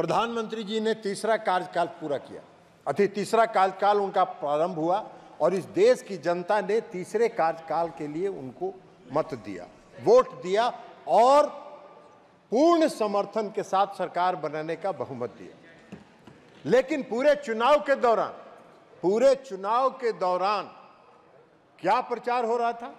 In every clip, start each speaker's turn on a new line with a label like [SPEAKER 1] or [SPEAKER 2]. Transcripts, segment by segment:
[SPEAKER 1] प्रधानमंत्री जी ने तीसरा कार्यकाल पूरा किया। तीसरा कार्यकाल उनका प्रारंभ हुआ और इस देश की जनता ने तीसरे कार्यकाल के लिए उनको मत दिया, वोट दिया और पूर्ण समर्थन के साथ सरकार बनाने का बहुमत दिया। लेकिन पूरे चुनाव के दौरान क्या प्रचार हो रहा था?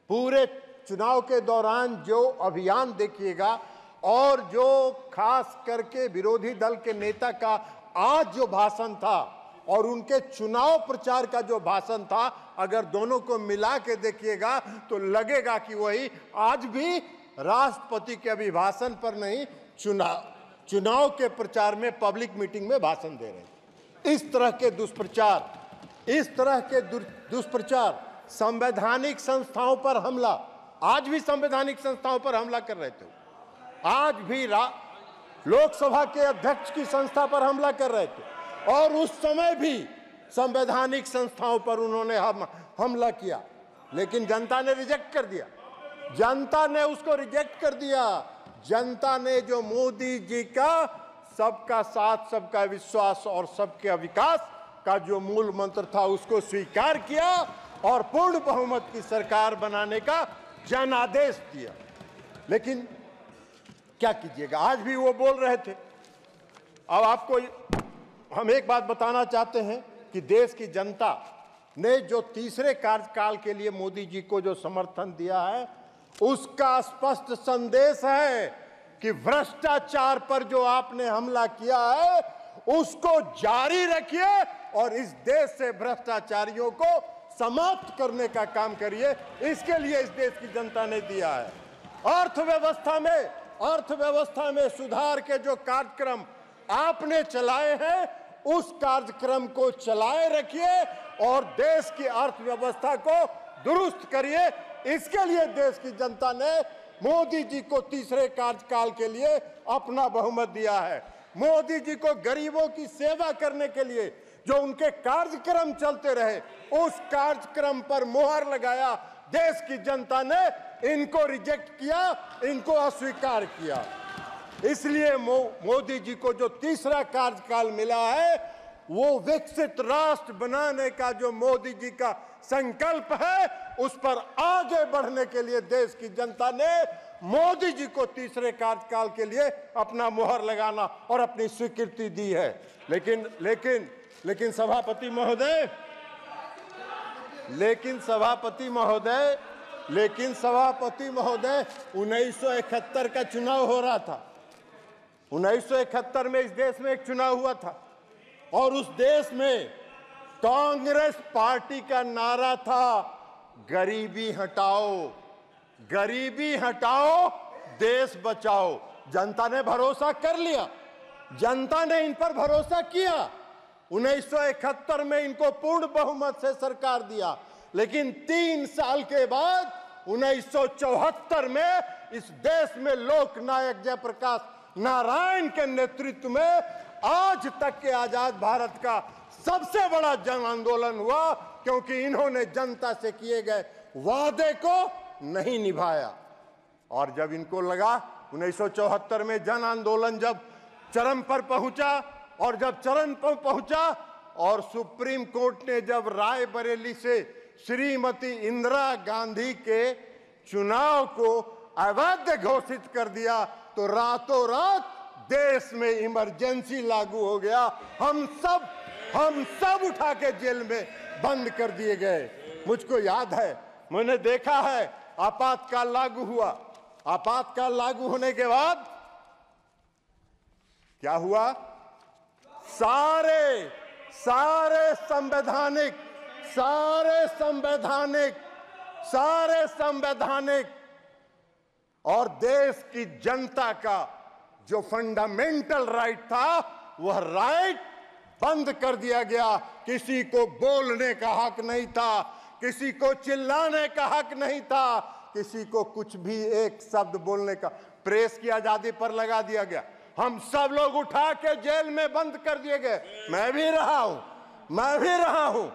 [SPEAKER 1] पूरे चुनाव के दौरान जो अभियान देखिएगा और जो खास करके विरोधी दल के नेता का आज जो भाषण था और उनके चुनाव प्रचार का जो भाषण था, अगर दोनों को मिला के देखिएगा तो लगेगा कि वही आज भी राष्ट्रपति के अभिभाषण पर नहीं, चुनाव के प्रचार में, पब्लिक मीटिंग में भाषण दे रहे हैं। इस तरह के दुष्प्रचार, संवैधानिक संस्थाओं पर हमला, आज भी संवैधानिक संस्थाओं पर हमला कर रहे थे, आज भी लोकसभा के अध्यक्ष की संस्था पर हमला कर रहे थे और उस समय भी संवैधानिक संस्थाओं पर उन्होंने हमला किया। लेकिन जनता ने रिजेक्ट कर दिया, जनता ने उसको रिजेक्ट कर दिया। जनता ने जो मोदी जी का सबका साथ, सबका विश्वास और सबके विकास का जो मूल मंत्र था उसको स्वीकार किया और पूर्ण बहुमत की सरकार बनाने का जनादेश दिया। लेकिन क्या कीजिएगा, आज भी वो बोल रहे थे। अब आपको हम एक बात बताना चाहते हैं कि देश की जनता ने जो तीसरे कार्यकाल के लिए मोदी जी को जो समर्थन दिया है, उसका स्पष्ट संदेश है कि भ्रष्टाचार पर जो आपने हमला किया है उसको जारी रखिए और इस देश से भ्रष्टाचारियों को समाप्त करने का काम करिए। इसके लिए इस देश की जनता ने दिया है। अर्थव्यवस्था में सुधार के जो कार्यक्रम आपने चलाए हैं, उस कार्यक्रम को चलाए रखिए और देश की अर्थव्यवस्था को दुरुस्त करिए। इसके लिए देश की जनता ने मोदी जी को तीसरे कार्यकाल के लिए अपना बहुमत दिया है। मोदी जी को गरीबों की सेवा करने के लिए जो उनके कार्यक्रम चलते रहे, उस कार्यक्रम पर मोहर लगाया। देश की जनता ने इनको रिजेक्ट किया, इनको अस्वीकार किया। इसलिए मोदी जी को जो तीसरा कार्यकाल मिला है, वो विकसित राष्ट्र बनाने का जो मोदी जी का संकल्प है, उस पर आगे बढ़ने के लिए देश की जनता ने मोदी जी को तीसरे कार्यकाल के लिए अपना मोहर लगाना और अपनी स्वीकृति दी है। लेकिन सभापति महोदय 1971 का चुनाव हो रहा था। 1971 में इस देश में एक चुनाव हुआ था और उस देश में कांग्रेस पार्टी का नारा था, गरीबी हटाओ, देश बचाओ। जनता ने भरोसा कर लिया, जनता ने इन पर भरोसा किया। 1971 में इनको पूर्ण बहुमत से सरकार दिया। लेकिन 3 साल के बाद 1974 में इस देश में लोकनायक जयप्रकाश नारायण के नेतृत्व में आज तक के आजाद भारत का सबसे बड़ा जन आंदोलन हुआ, क्योंकि इन्होंने जनता से किए गए वादे को नहीं निभाया। और जब इनको लगा 1974 में जन आंदोलन जब चरम पर पहुंचा और सुप्रीम कोर्ट ने जब रायबरेली से श्रीमती इंदिरा गांधी के चुनाव को अवैध घोषित कर दिया, तो रातों रात देश में इमरजेंसी लागू हो गया। हम सब उठा के जेल में बंद कर दिए गए। मुझको याद है, मैंने देखा है, आपातकाल लागू हुआ। आपातकाल लागू होने के बाद क्या हुआ? सारे संवैधानिक और देश की जनता का जो फंडामेंटल राइट था, वह राइट बंद कर दिया गया। किसी को बोलने का हक नहीं था, किसी को चिल्लाने का हक नहीं था, किसी को कुछ भी एक शब्द बोलने का, प्रेस की आजादी पर लगा दिया गया। हम सब लोग उठा के जेल में बंद कर दिए गए। मैं भी रहा हूं,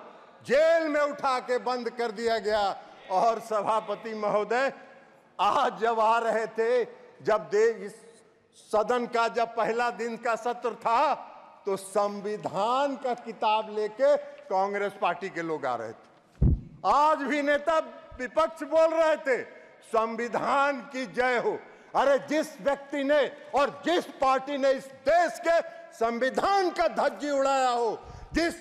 [SPEAKER 1] जेल में उठा के बंद कर दिया गया। और सभापति महोदय, आज जब आ रहे थे, जब इस सदन का जब पहला दिन का सत्र था तो संविधान का किताब लेके कांग्रेस पार्टी के लोग आ रहे थे। आज भी नेता विपक्ष बोल रहे थे संविधान की जय हो। अरे जिस व्यक्ति ने और जिस पार्टी ने इस देश के संविधान का धज्जी उड़ाया हो, जिस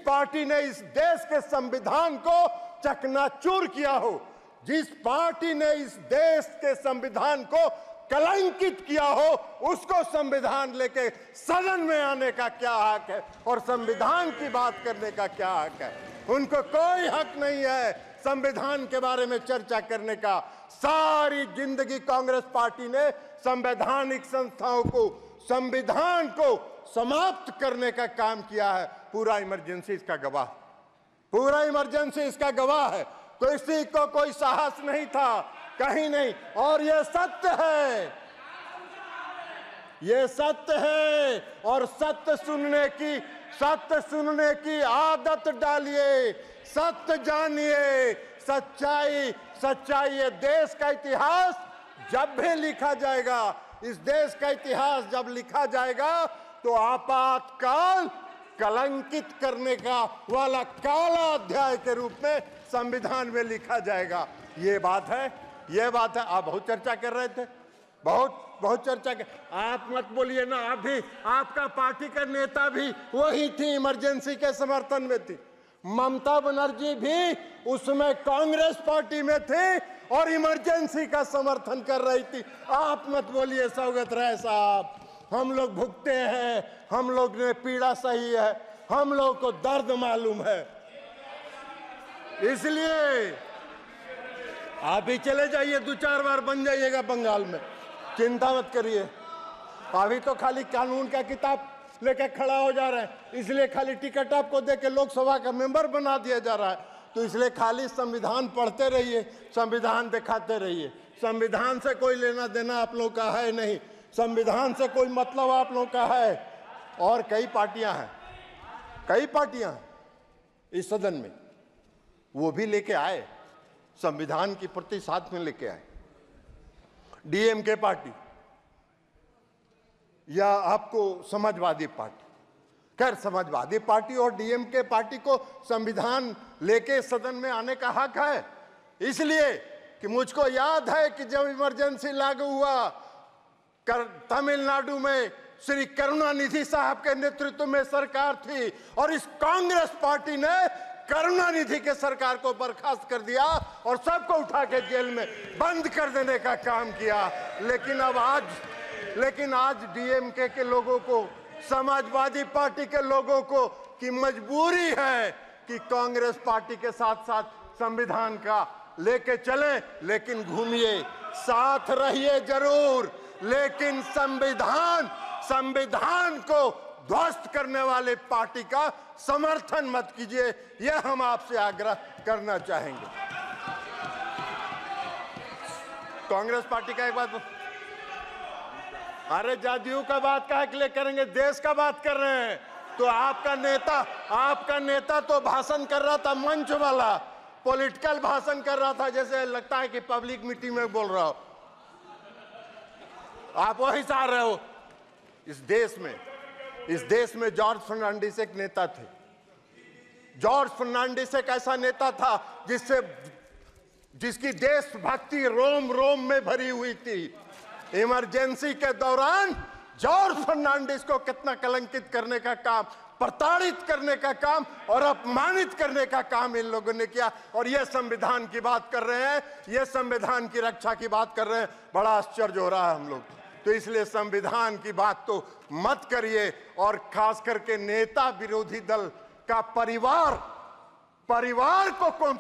[SPEAKER 1] पार्टी ने इस देश के संविधान को चकनाचूर किया हो, जिस पार्टी ने इस देश के संविधान को कलंकित किया हो, उसको संविधान लेके सदन में आने का क्या हक है और संविधान की बात करने का क्या हक है? उनको कोई हक नहीं है संविधान के बारे में चर्चा करने का। सारी जिंदगी कांग्रेस पार्टी ने संवैधानिक संस्थाओं को, संविधान को समाप्त करने का काम किया है। पूरा इमरजेंसी इसका गवाह, पूरा इमरजेंसी इसका गवाह है। किसी को कोई साहस नहीं था, कहीं नहीं। और ये सत्य है, ये सत्य है। और सत्य सुनने की आदत डालिए, सत्य जानिए, सच्चाई। ये देश का इतिहास जब भी लिखा जाएगा, इस देश का इतिहास जब लिखा जाएगा तो आपातकाल कलंकित करने का वाला काला अध्याय के रूप में संविधान में लिखा जाएगा। ये बात है, ये बात है। आप बहुत चर्चा कर रहे थे, बहुत चर्चा कर। आप मत बोलिए ना, आप भी, आपका पार्टी का नेता भी वही थी, इमरजेंसी के समर्थन में थी। ममता बनर्जी भी उसमें कांग्रेस पार्टी में थे और इमरजेंसी का समर्थन कर रही थी। आप मत बोलिए सौगत राय साहब, हम लोग भुगते हैं, हम लोग ने पीड़ा सही है, हम लोग को दर्द मालूम है। इसलिए आप भी चले जाइए, 2-4 बार बन जाइएगा बंगाल में, चिंता मत करिए। अभी तो खाली कानून का किताब लेके खड़ा हो जा रहे हैं, इसलिए खाली टिकट आपको देके लोकसभा का मेंबर बना दिया जा रहा है। तो इसलिए खाली संविधान पढ़ते रहिए, संविधान दिखाते रहिए। संविधान से कोई लेना देना आप लोग का है नहीं, संविधान से कोई मतलब आप लोग का है। और कई पार्टियां हैं इस सदन में, वो भी लेके आए, संविधान की प्रति साथ में लेके आए। डीएमके पार्टी या आपको समाजवादी पार्टी, खैर समाजवादी पार्टी और डीएमके पार्टी को संविधान लेके सदन में आने का हक है। इसलिए कि मुझको याद है कि जब इमरजेंसी लागू हुआ तमिलनाडु में श्री करुणानिधि साहब के नेतृत्व में सरकार थी और इस कांग्रेस पार्टी ने करुणानिधि के सरकार को बर्खास्त कर दिया और सबको उठा के जेल में बंद कर देने का काम किया। लेकिन आज डीएमके के लोगों को, समाजवादी पार्टी के लोगों को की मजबूरी है कि कांग्रेस पार्टी के साथ साथ संविधान का लेके चलें, लेकिन घूमिए, साथ रहिए जरूर, लेकिन संविधान को ध्वस्त करने वाले पार्टी का समर्थन मत कीजिए। यह हम आपसे आग्रह करना चाहेंगे। कांग्रेस पार्टी का एक बात, अरे जदयू का बात काहे के लिए करेंगे, देश का बात कर रहे हैं। तो आपका नेता तो भाषण कर रहा था, मंच वाला पॉलिटिकल भाषण कर रहा था, जैसे लगता है कि पब्लिक मीटिंग में बोल रहा हो। आप वही चाह रहे हो। इस देश में जॉर्ज फर्नांडिस एक नेता थे। जॉर्ज फर्नांडिस एक ऐसा नेता था जिसकी देशभक्ति रोम रोम में भरी हुई थी। इमरजेंसी के दौरान जॉर्ज फर्नांडिस को कितना कलंकित करने का काम, प्रताड़ित करने का काम और अपमानित करने का काम इन लोगों ने किया। और ये संविधान की बात कर रहे हैं, ये संविधान की रक्षा की बात कर रहे हैं। बड़ा आश्चर्य हो रहा है हम लोग। तो इसलिए संविधान की बात तो मत करिए। और खास करके नेता विरोधी दल का परिवार को कौन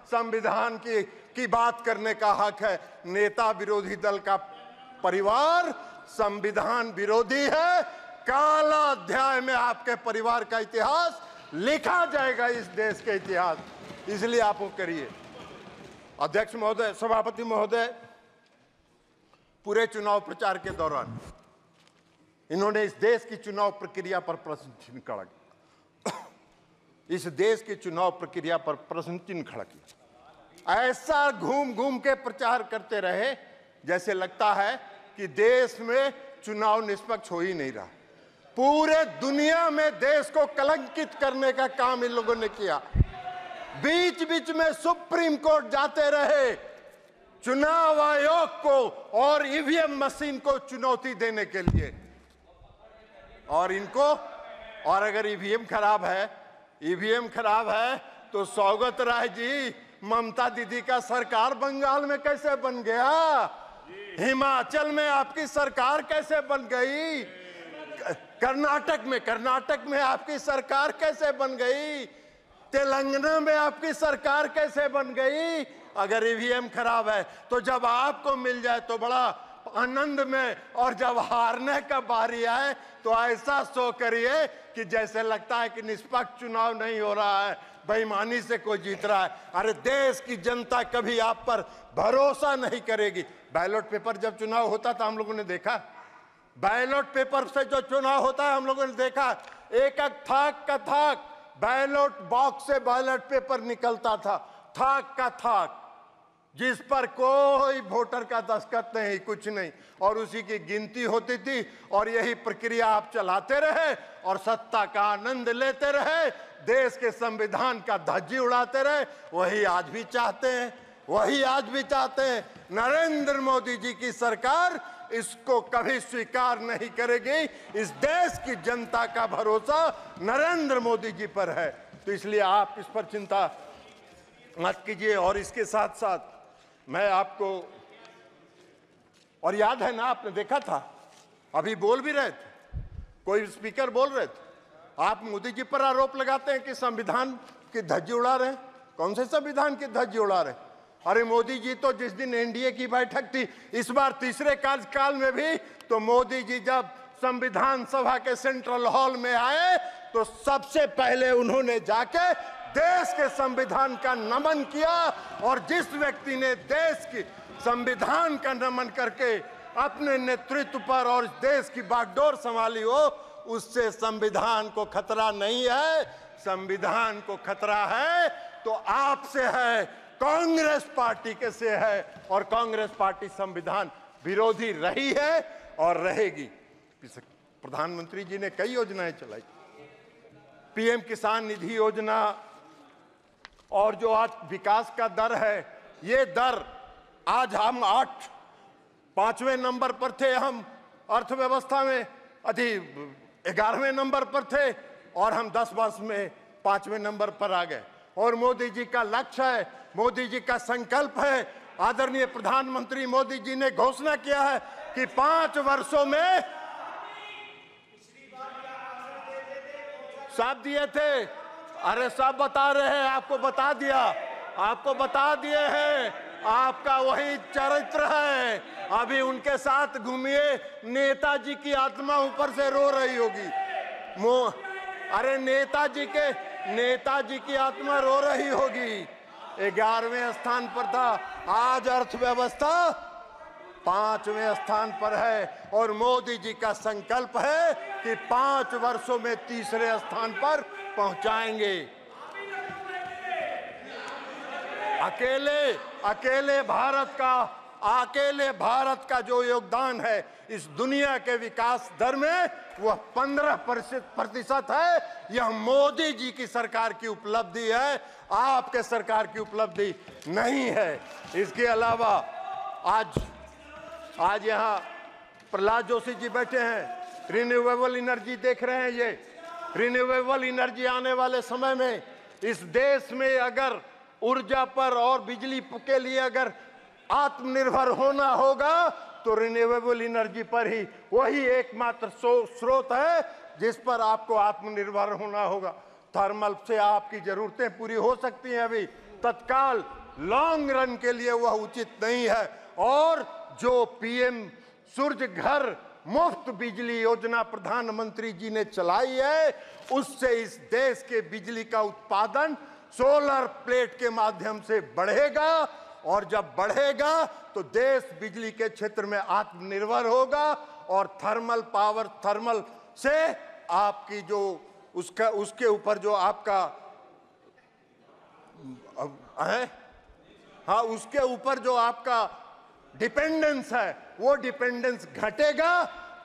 [SPEAKER 1] संविधान की बात करने का हक है? नेता विरोधी दल का परिवार संविधान विरोधी है। काला अध्याय में आपके परिवार का इतिहास लिखा जाएगा, इस देश के इतिहास। इसलिए आप वो करिए। अध्यक्ष महोदय, सभापति महोदय, पूरे चुनाव प्रचार के दौरान इन्होंने इस देश की चुनाव प्रक्रिया पर प्रश्न चिन्ह खड़ा किया। इस देश की चुनाव प्रक्रिया पर प्रश्न चिन्ह खड़ा किया। ऐसा घूम घूम के प्रचार करते रहे जैसे लगता है कि देश में चुनाव निष्पक्ष हो ही नहीं रहा। पूरे दुनिया में देश को कलंकित करने का काम इन लोगों ने किया। बीच बीच में सुप्रीम कोर्ट जाते रहे चुनाव आयोग को और ईवीएम मशीन को चुनौती देने के लिए। और इनको, और अगर ईवीएम खराब है तो सौगत राय जी, ममता दीदी का सरकार बंगाल में कैसे बन गया? हिमाचल में आपकी सरकार कैसे बन गई? कर्नाटक में आपकी सरकार कैसे बन गई? तेलंगाना में आपकी सरकार कैसे बन गई? अगर ईवीएम खराब है तो जब आपको मिल जाए तो बड़ा आनंद में, और जब हारने का बारी आए तो ऐसा शो करिए कि जैसे लगता है कि निष्पक्ष चुनाव नहीं हो रहा है, बेईमानी से कोई जीत रहा है। अरे देश की जनता कभी आप पर भरोसा नहीं करेगी। बैलेट पेपर जब चुनाव होता था हम लोगों ने देखा, बैलेट पेपर से जो चुनाव होता है हम लोगों ने देखा, एक एक थाक का थाक बैलेट बॉक्स से बैलेट पेपर निकलता था, थाक का थाक, जिस पर कोई वोटर का दस्तखत नहीं, कुछ नहीं, और उसी की गिनती होती थी। और यही प्रक्रिया आप चलाते रहे और सत्ता का आनंद लेते रहे, देश के संविधान का धज्जी उड़ाते रहे। वही आज भी चाहते हैं। नरेंद्र मोदी जी की सरकार इसको कभी स्वीकार नहीं करेगी। इस देश की जनता का भरोसा नरेंद्र मोदी जी पर है, तो इसलिए आप इस पर चिंता मत कीजिए। और इसके साथ साथ मैं आपको, और याद है ना, आपने देखा था, अभी बोल भी रहे थे, कोई स्पीकर बोल रहे थे, आप मोदी जी पर आरोप लगाते हैं कि संविधान की धज्जी उड़ा रहे हैं। कौन से संविधान की धज्जी उड़ा रहे हैं? अरे मोदी जी तो जिस दिन एनडीए की बैठक थी, इस बार तीसरे कार्यकाल में भी, तो मोदी जी जब संविधान सभा के सेंट्रल हॉल में आए तो सबसे पहले उन्होंने जाके देश के संविधान का नमन किया। और जिस व्यक्ति ने देश की संविधान का नमन करके अपने नेतृत्व पर और देश की बागडोर संभाली हो, उससे संविधान को खतरा नहीं है। संविधान को खतरा है तो आपसे है, कांग्रेस पार्टी के से है, और कांग्रेस पार्टी संविधान विरोधी रही है और रहेगी। प्रधानमंत्री जी ने कई योजनाएं चलाई, पीएम किसान निधि योजना, और जो आज विकास का दर है, ये दर आज हम 5वें नंबर पर थे, हम अर्थव्यवस्था में 11वें नंबर पर थे, और हम 10 वर्ष में 5वें नंबर पर आ गए। और मोदी जी का लक्ष्य है, मोदी जी का संकल्प है, आदरणीय प्रधानमंत्री मोदी जी ने घोषणा किया है कि 5 वर्षों में सब दिए थे। अरे सब बता रहे हैं, आपको बता दिए हैं, आपका वही चरित्र है। अभी उनके साथ घूमिए, नेताजी की आत्मा ऊपर से रो रही होगी। अरे नेताजी की आत्मा रो रही होगी। 11वें स्थान पर था, आज अर्थव्यवस्था 5वें स्थान पर है, और मोदी जी का संकल्प है कि 5 वर्षों में तीसरे स्थान पर पहुंचाएंगे। अकेले भारत का जो योगदान है इस दुनिया के विकास दर में, वह 15% है। यह मोदी जी की सरकार की उपलब्धि है, आपके सरकार की उपलब्धि नहीं है। इसके अलावा आज यहाँ प्रहलाद जोशी जी बैठे हैं, रिन्यूएबल एनर्जी देख रहे हैं। ये रिन्यूएबल एनर्जी आने वाले समय में इस देश में अगर ऊर्जा पर और बिजली के लिए अगर आत्मनिर्भर होना होगा तो रिन्यूएबल एनर्जी पर ही, वही एकमात्र स्रोत है जिस पर आपको आत्मनिर्भर होना होगा। थर्मल से आपकी जरूरतें पूरी हो सकती हैं, अभी तत्काल लॉन्ग रन के लिए वह उचित नहीं है। और जो पीएम सूर्य घर मुफ्त बिजली योजना प्रधानमंत्री जी ने चलाई है, उससे इस देश के बिजली का उत्पादन सोलर प्लेट के माध्यम से बढ़ेगा, और जब बढ़ेगा तो देश बिजली के क्षेत्र में आत्मनिर्भर होगा। और थर्मल से आपकी जो उसके ऊपर जो आपका है, हाँ, उसके ऊपर जो आपका डिपेंडेंस है वो डिपेंडेंस घटेगा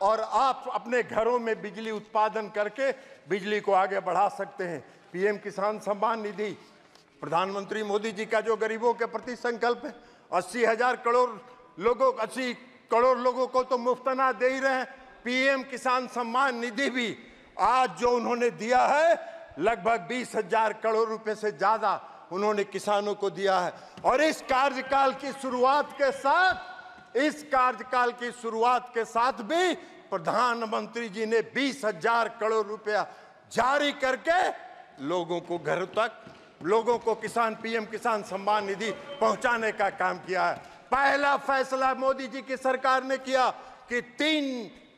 [SPEAKER 1] और आप अपने घरों में बिजली उत्पादन करके बिजली को आगे बढ़ा सकते हैं। पीएम किसान सम्मान निधि, प्रधानमंत्री मोदी जी का जो गरीबों के प्रति संकल्प है, 80 करोड़ लोगों को तो मुफ्त अनाज दे ही रहे हैं। पीएम किसान सम्मान निधि भी आज जो उन्होंने दिया है, लगभग 20,000 करोड़ रुपए से ज्यादा उन्होंने किसानों को दिया है। और इस कार्यकाल की शुरुआत के साथ भी प्रधानमंत्री जी ने 20,000 करोड़ रुपया जारी करके लोगों को घरों तक, लोगों को पीएम किसान सम्मान निधि पहुंचाने का काम किया है। पहला फैसला मोदी जी की सरकार ने किया कि 3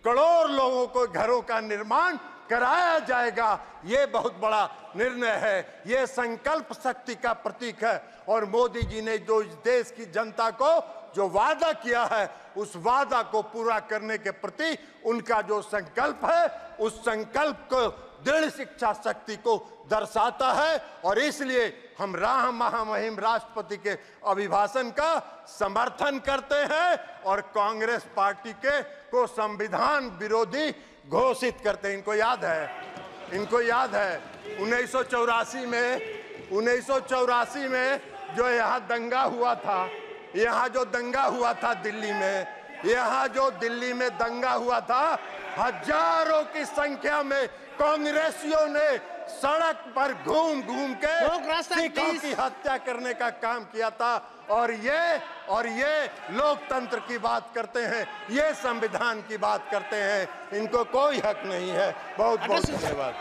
[SPEAKER 1] करोड़ लोगों को घरों का निर्माण कराया जाएगा। ये बहुत बड़ा निर्णय है, ये संकल्प शक्ति का प्रतीक है। और मोदी जी ने जो इस देश की जनता को जो वादा किया है, उस वादा को पूरा करने के प्रति उनका जो संकल्प है, उस संकल्प को दृढ़ शिक्षा शक्ति को दर्शाता है। और इसलिए हम महामहिम राष्ट्रपति के अभिभाषण का समर्थन करते हैं और कांग्रेस पार्टी को संविधान विरोधी घोषित करते हैं। इनको याद है 1984 में जो यहाँ दंगा हुआ था दिल्ली में, दिल्ली में दंगा हुआ था, हजारों की संख्या में कांग्रेसियों ने सड़क पर घूम के सिखों की हत्या करने का काम किया था। और ये लोकतंत्र की बात करते हैं, ये संविधान की बात करते हैं। इनको कोई हक नहीं है। बहुत बहुत धन्यवाद।